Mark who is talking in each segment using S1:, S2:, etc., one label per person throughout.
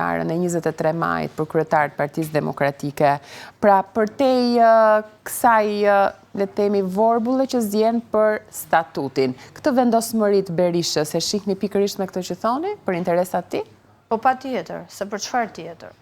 S1: Arën e 23 majit për kryetarët Partisë Demokratike. Pra përtej kësaj le të themi vorbulle që zgjen për statutin. Këtë vendosmëri të Berishës e shihni pikërisht me këtë që thoni për interesat ti?
S2: Po patjetër, se për çfarë tjetër?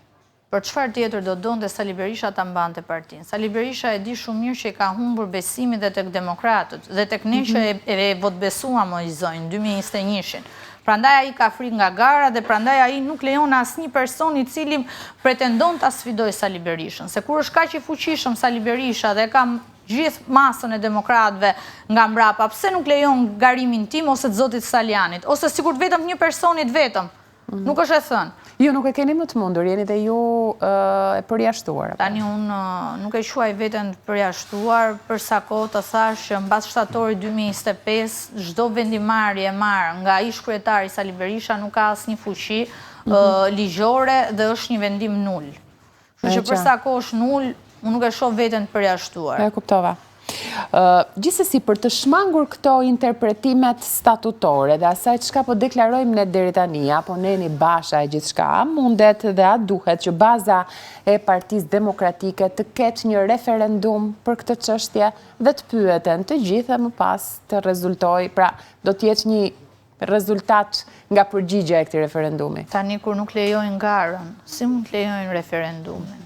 S2: Për çfarë tjetër do donte Sali Berisha ta mbante partinë? Sali Berisha e di shumë mirë që i ka humbur besimin dhe tek demokratët dhe tek ne që e votbesuam o i zonjë 2021-shin. Prandaj ai ka frikë nga gara dhe prandaj ai nuk lejon asnjë person i cili pretendon ta sfidojë Sali Berishën. Se kur është kaq i fuqishëm Sali Berisha dhe ka gjithë masën e demokratëve nga mbrapa, pse nuk lejon garimin tim ose të zotit Salianit, ose sigurt vetëm një personit vetëm? Nuk është e thënë.
S1: Ju nuk e keni më të mundur, jeni dhe ju e përjashtuar.
S2: Tani unë nuk e quaj veten të përjashtuar, për sa kohë të thash që mbas shtatori 2025 çdo vendimarrje e marrë nga ish kryetari Sali Berisha nuk ka asnjë fuqi ligjore dhe është një vendim nul. Kështu që për sa kohë është nul, unë nuk e shoh veten të përjashtuar.
S1: E kuptova. Gjithsesi për të shmangur këto interpretimet statutore dhe asaj çka po deklarojmë ne deri tani, apo neni Basha e gjithçka, mundet dhe a duhet që baza e Partisë Demokratike të ketë një referendum për këtë çështje dhe të pyeten të gjithë dhe më pas të rezultojë, pra do të jetë një rezultat nga përgjigjja e këtij referendumi.
S2: Tani kur nuk lejojnë garën, si mund të lejojnë referendumin?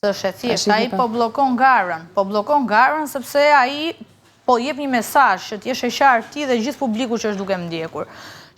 S2: Është e thjeshtë, ai po bllokon garën sepse ai po jep një mesazh që të jesh e qartë ti dhe gjithë publiku që është duke ndjekur,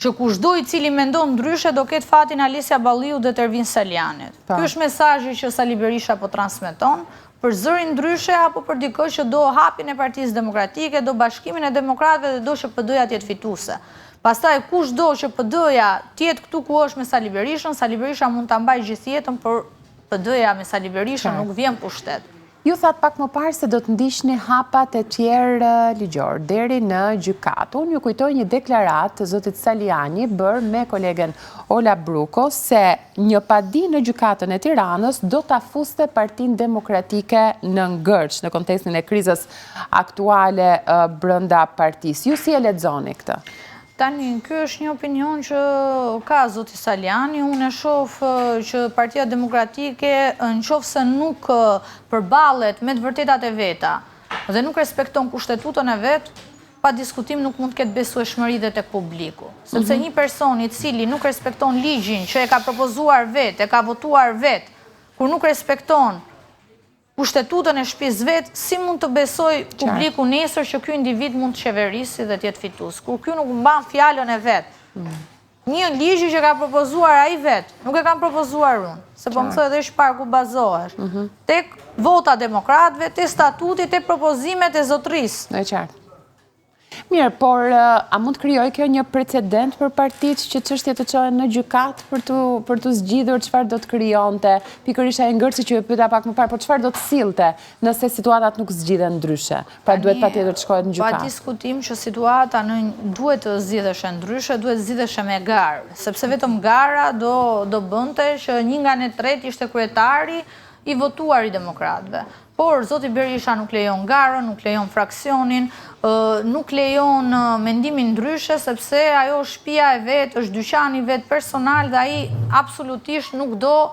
S2: që kushdo i cili mendon ndryshe do ketë fatin Alisja Balliut dhe Tervin Salianit. Ky është mesazhi që Sali Berisha po transmeton për zërin ndryshe apo për dikë që do hapin e Partisë Demokratike, do bashkimin e demokratëve dhe do që PD-ja të jetë fituese. Pastaj kushdo që PD-ja të jetë këtu ku është me Sali Berishën, Sali Berisha mund ta mbajë gjithë jetën, por PD-ja me Sali Berishën nuk vjen pushtet.
S1: Ju thatë pak më parë se do të ndiqni hapat e tjerë ligjor deri në gjykatë. Unë ju kujtoj një deklaratë të zotit Saliani bërë me kolegen Ola Bruko se një padi në gjykatën e Tiranës do ta fuste Partinë Demokratike në ngërç në kontekstin e krizës aktuale brenda partisë. Ju si e lexoni këtë?
S2: Tani, ky është një opinion që ka zoti Saliani, unë e shoh që Partia Demokratike nëse nuk përballet me të vërtetat e veta dhe nuk respekton kushtetutën e vet, pa diskutim nuk mund të ketë besueshmëri dhe tek publiku. Sepse një person i cili nuk respekton ligjin që e ka propozuar vet, e ka votuar vet, kur nuk respekton kushtetutën e shtëpisë vet, si mund të besoj publiku nesër që ky individ mund të qeverisi dhe të jetë fitues? Kur ky nuk mban fjalën e vet. Një ligj që ka propozuar ai vet, nuk e kam propozuar unë, se po më thonë edhe shpar ku bazohesh. Tek vota demokratëve, tek statuti, tek propozimet e zotrisë.
S1: Në qartë. Mirë, por a mund të krijojë kjo një precedent për partitë që çështjet të çohen në gjykatë për të zgjidhur çfarë do të krijonte? Pikërisht ai ngërçi që ju pyeta pak më parë, por çfarë do të sillte nëse situatat nuk zgjidhen ndryshe? Pra duhet patjetër të shkohet në gjykatë.
S2: Pa diskutim që situata duhet të zgjidheshe ndryshe, duhet zgjidheshe me garë, sepse vetëm gara do bënte që një nga ne tretë ishte kryetari i votuar i demokratëve. Por zoti Berisha nuk lejon garën, nuk lejon fraksionin, nuk lejon mendimin ndryshe, sepse ajo shtëpia e vet, është dyqani i vet personal dhe ai absolutisht nuk do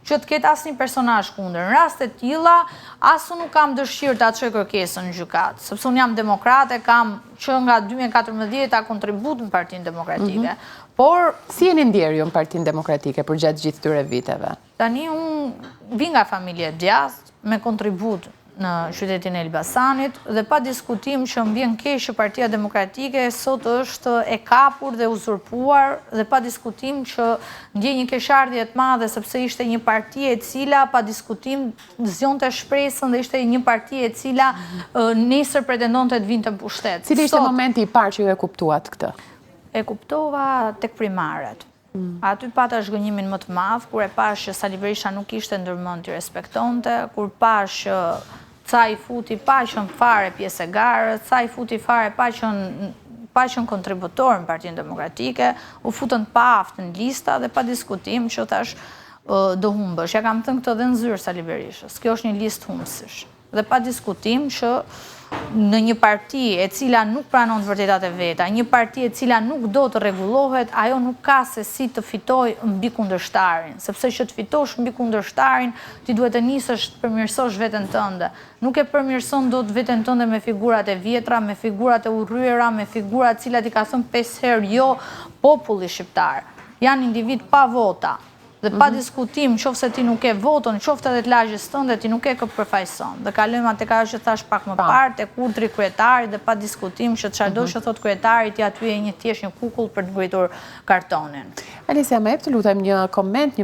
S2: që të ketë asnjë personazh kundër. Në raste të tilla, as unë nuk kam dëshirë ta çoj kërkesën në gjykatë, sepse unë jam demokrate, kam që nga 2014 kontribut në Partinë Demokratike. Por
S1: si jeni ndjerë ju në Partinë Demokratike përgjatë gjithë këtyre viteve?
S2: Tani unë vi nga familje djathtë, me kontribut në qytetin e Elbasanit dhe pa diskutim që më vjen keq që Partia Demokratike sot është e kapur dhe uzurpuar dhe pa diskutim që ndjej një keqardhje të madhe sepse ishte një parti e cila pa diskutim zgjonte shpresën dhe ishte një parti e cila nesër pretendonte të vinte në pushtet.
S1: Cili ishte momenti i parë që ju e kuptuat këtë?
S2: E kuptova tek primaret. Aty pata zhgënjimin më të madh, kur e pash që Sali Berisha nuk ishte ndërmend t'i respektonte, kur pash që ca i futi pa qenë fare pjesë e garës, ca i futi fare pa qenë kontributor në Partinë Demokratike, u futën pa aftë në lista dhe pa diskutim që thash do humbësh. Ja kam thënë këtë edhe në zyrë Sali Berishës. Kjo është një listë humbësish. dhe pa diskutim që në një parti e cila nuk pranon të vërtetat e veta, një parti e cila nuk do të rregullohet, ajo nuk ka se si të fitoj mbi kundërshtarin, sepse që të fitosh mbi kundërshtarin, ti duhet të nisësh të përmirësosh veten tënde. Nuk e përmirëson dot veten tënde me figurat e vjetra, me figurat e urryera, me figurat cilat i ka thënë 5 herë jo populli shqiptar. Janë individ pa vota. Dhe pa diskutim, qoftë se ti nuk e votën, qoftë edhe të lagjes tënde, ti nuk e përfaqëson. Dhe kalojmë tek ajo që thash pak më parë, tek urdhri kryetarit dhe pa diskutim që çfarëdo që thot kryetari, ti aty e thjesht një kukull për të ngritur kartonin.
S1: Alisja, më jep të lutem një koment, një